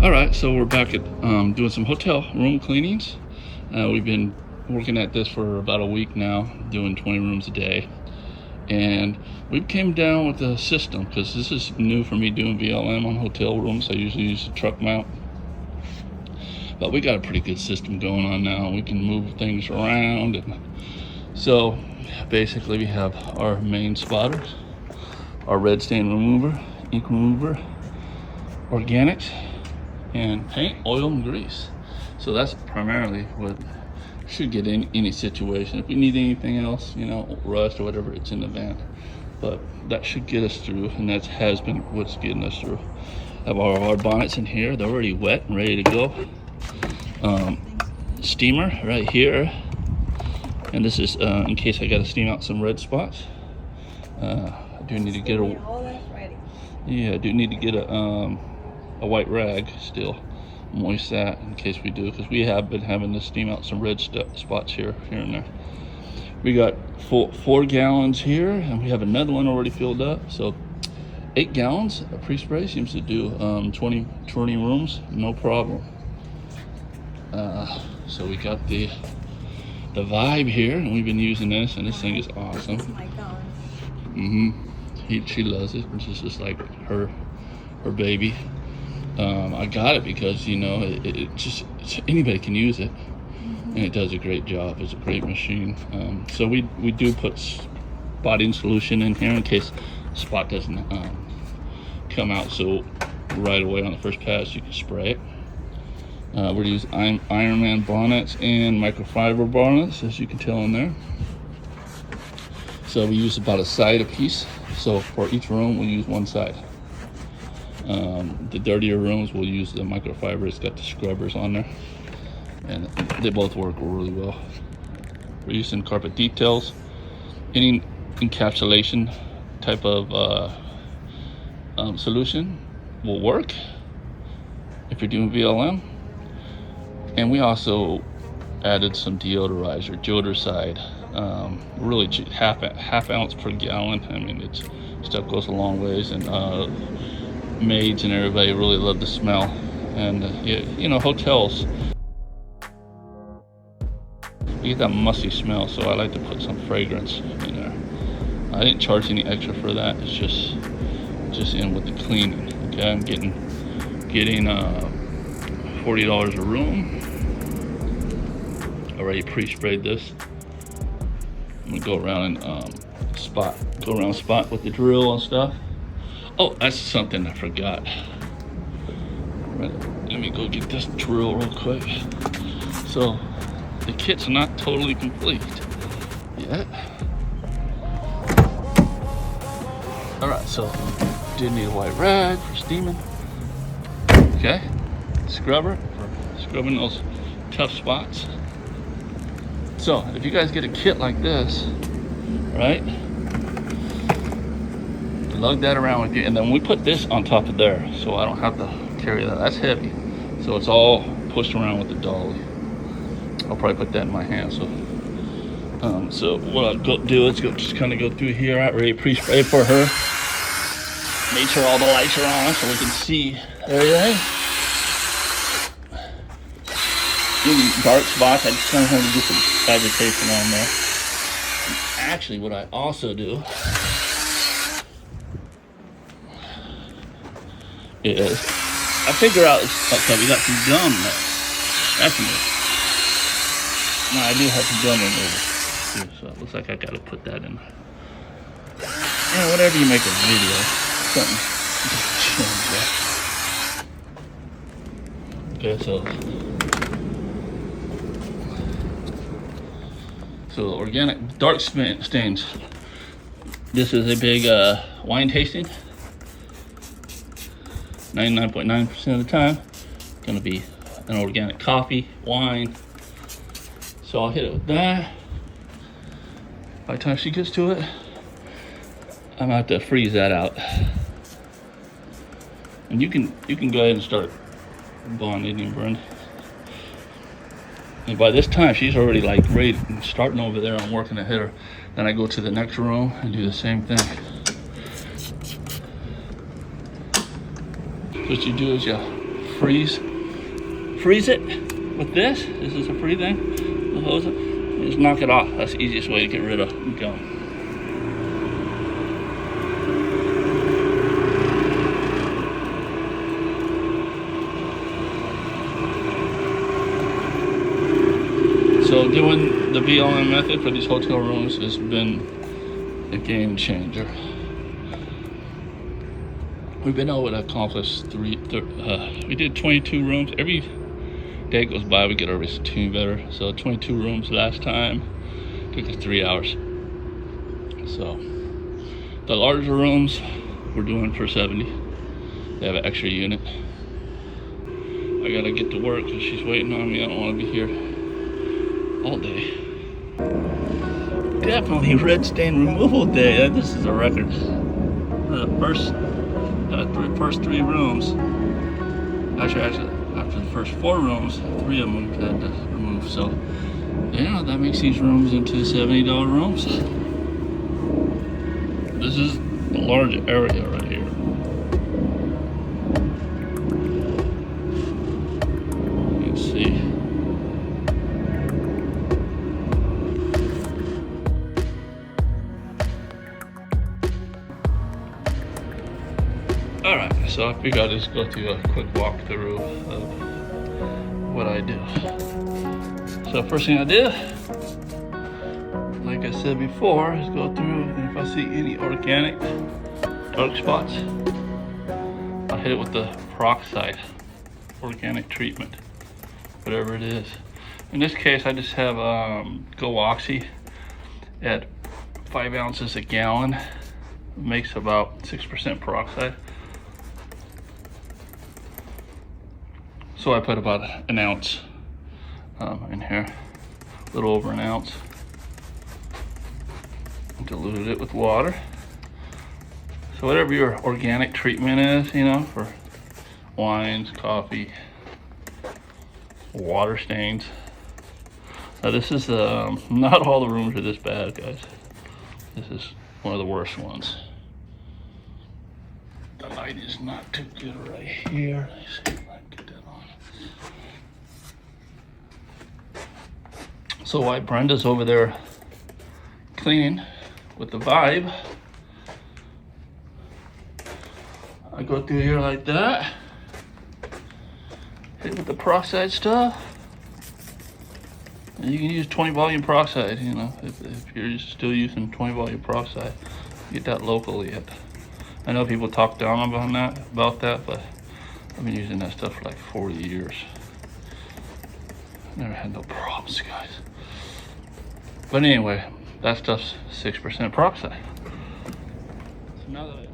All right, so we're back at doing some hotel room cleanings. We've been working at this for about a week now, doing 20 rooms a day. And we came down with a system, because this is new for me doing VLM on hotel rooms. I usually use a truck mount. But we got a pretty good system going on now. We can move things around. And so basically we have our main spotters, our red stain remover, ink remover, organics, and paint, oil, and grease. So that's primarily what should get in any situation. If we need anything else, you know, rust or whatever, it's in the van. But that should get us through, and that has been what's getting us through. Have our bonnets in here. They're already wet and ready to go. Steamer right here. And this is in case I got to steam out some red spots. I do need to get a white rag still, moist that in case we do, because we have been having to steam out some red spots here and there. We got 4 gallons here, and we have another one already filled up, so 8 gallons of pre-spray seems to do 20 rooms, no problem. So we got the Vibe here, and we've been using this, and this thing is awesome. She loves it. It's just like her baby. I got it because, you know, anybody can use it, and it does a great job. It's a great machine. So we do put spotting solution in here in case the spot doesn't come out so right away on the first pass. You can spray it. We're using Ironman bonnets and microfiber bonnets, as you can tell in there. So we use about a side a piece. So for each room, we'll use one side. The dirtier rooms, we'll use the microfiber. It's got the scrubbers on there, and they both work really well. We're using carpet details. Any encapsulation type of solution will work if you're doing VLM. And we also added some deodorizer, Deodorizide, really half ounce per gallon. I mean, stuff goes a long ways, and maids and everybody really love the smell. And you know, hotels, you get that musty smell, so I like to put some fragrance in there. I didn't charge any extra for that. It's just in with the cleaning. Okay, I'm getting $40 a room. Already pre-sprayed this. I'm gonna go around and spot with the drill and stuff. Oh, that's something I forgot. Let me go get this drill real quick. So the kit's not totally complete yet. All right, so did need a white rag for steaming. Okay, scrubber for scrubbing those tough spots. So if you guys get a kit like this, right, lug that around with you, and then we put this on top of there, so I don't have to carry that. That's heavy, so it's all pushed around with the dolly. I'll probably put that in my hand. So what I'll do is just kind of go through here. I already pre-sprayed for her. Made sure all the lights are on so we can see everything. Any dark spots, I just kind of want to get some fabrication on there. And actually, what I also do is I figure out, okay, we got some gum there. That's new. No, I do have some gum remover too, so it looks like I gotta put that in. Yeah, whatever you make a video, something. Okay, so organic dark stains. This is a big wine tasting. 99.9% of the time, gonna be an organic coffee, wine. So I'll hit it with that. By the time she gets to it, I'm gonna have to freeze that out. And you can go ahead and start bonding and burn. And by this time, she's already like ready, starting over there. I'm working to hit her. Then I go to the next room and do the same thing. What you do is you freeze it with this. This is a free thing. The hose, just knock it off. That's the easiest way to get rid of gum. So doing the BLM method for these hotel rooms has been a game changer. We've been able to accomplish we did 22 rooms. Every day goes by, we get our routine better. So 22 rooms last time, took us 3 hours. So the larger rooms we're doing for 70. They have an extra unit. I gotta get to work because she's waiting on me. I don't want to be here all day. Definitely red stain removal day. This is a record. The first 3 rooms, actually after the first 4 rooms, 3 of them had to remove. So yeah, that makes these rooms into $70 rooms. This is a large area right here. You can see. Alright, so I figured I'd just go through a quick walkthrough of what I do. So first thing I did, like I said before, is go through, and if I see any organic dark spots, I'll hit it with the peroxide organic treatment, whatever it is. In this case, I just have Go Oxy at 5 ounces a gallon. It makes about 6% peroxide. So I put about an ounce in here, a little over an ounce. Diluted it with water. So whatever your organic treatment is, you know, for wines, coffee, water stains. Now this is, not all the rooms are this bad, guys. This is one of the worst ones. The light is not too good right here. Let's see if I can get that on. So while Brenda's over there cleaning with the Vibe, I go through here like that, hit with the peroxide stuff. And you can use 20 volume peroxide, you know, if you're still using 20 volume peroxide, get that locally. I know people talk down about that, but I've been using that stuff for like 40 years. Never had no problems, guys. But anyway, that stuff's 6% peroxide. So now that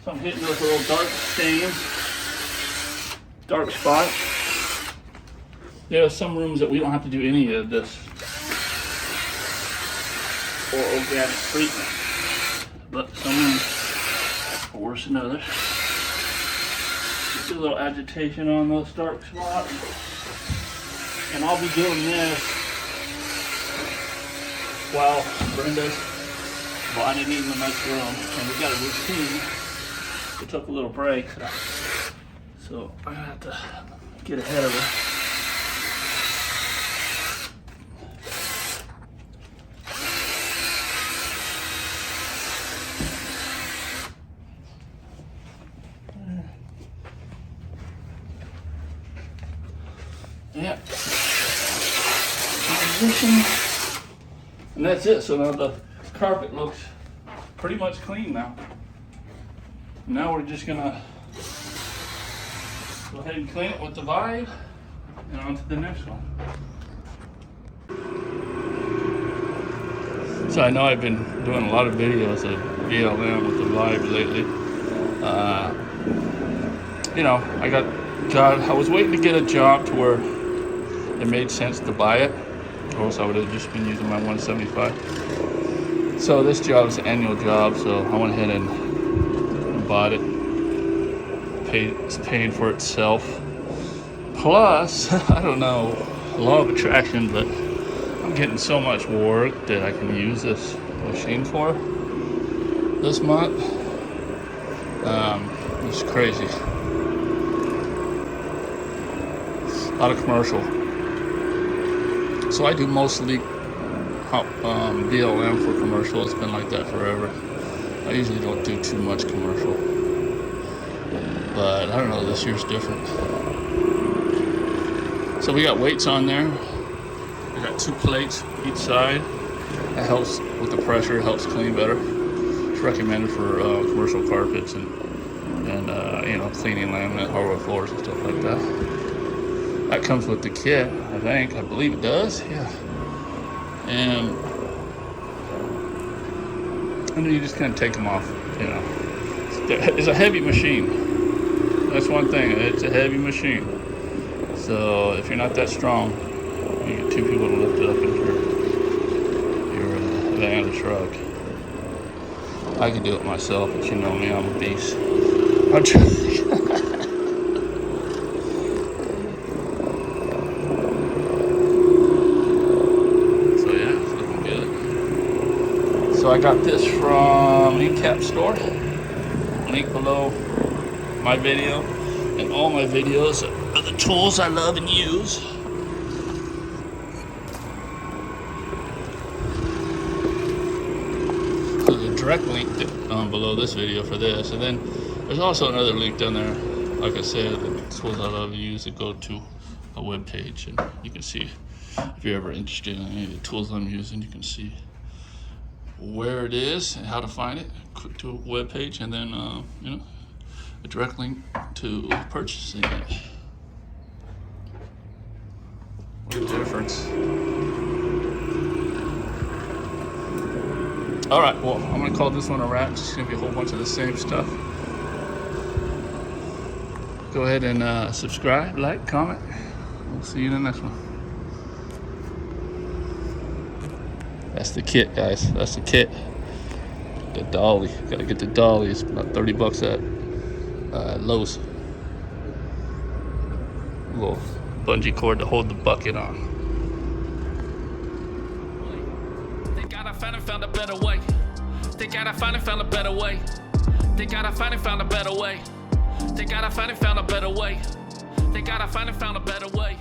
so I'm hitting those little dark stains, dark spots. There are some rooms that we don't have to do any of this or organic treatment, but some rooms are worse than others. Just a little agitation on those dark spots, and I'll be doing this while Brenda's but I didn't need much room, and we got a routine. We took a little break, so I have to get ahead of it. Yeah. Position. And that's it. So now the carpet looks pretty much clean now. Now we're just gonna go ahead and clean it with the Vibe and on to the next one. So I know I've been doing a lot of videos of BLM with the Vibe lately. You know, I was waiting to get a job to where it made sense to buy it, or else I would have just been using my 175. So this job is an annual job, so I went ahead and bought it. It's paying for itself. Plus, I don't know, law of attraction, but I'm getting so much work that I can use this machine for this month. It's crazy. A lot of commercial. So I do mostly BLM for commercial. It's been like that forever. I usually don't do too much commercial, but I don't know, this year's different. So we got weights on there. We got 2 plates each side. That helps with the pressure, helps clean better. It's recommended for commercial carpets and you know, cleaning laminate, hardwood floors and stuff like that. That comes with the kit, I believe it does, yeah. And then you just kind of take them off, you know. It's a heavy machine. That's one thing, it's a heavy machine. So if you're not that strong, you get 2 people to lift it up into your van or truck. I can do it myself, but you know me, I'm a beast. I'm trying. So I got this from Cap Store. Link below my video, and all my videos are the tools I love and use. So there's a direct link below this video for this, and then there's also another link down there. Like I said, the tools I love and use that go to a web page, and you can see if you're ever interested in any of the tools I'm using, you can see where it is and how to find it. Click to a web page, and then you know, a direct link to purchasing it. What a difference. All right, well, I'm gonna call this one a wrap. It's just gonna be a whole bunch of the same stuff. Go ahead and subscribe, like, comment. We'll see you in the next one. That's the kit, guys. That's the kit. The dolly. Gotta get the dolly. It's about 30 bucks at Lowe's. A little bungee cord to hold the bucket on. They gotta find and found a better way. They gotta find and found a better way. They gotta find and found a better way. They gotta find and found a better way. They gotta find and found a better way.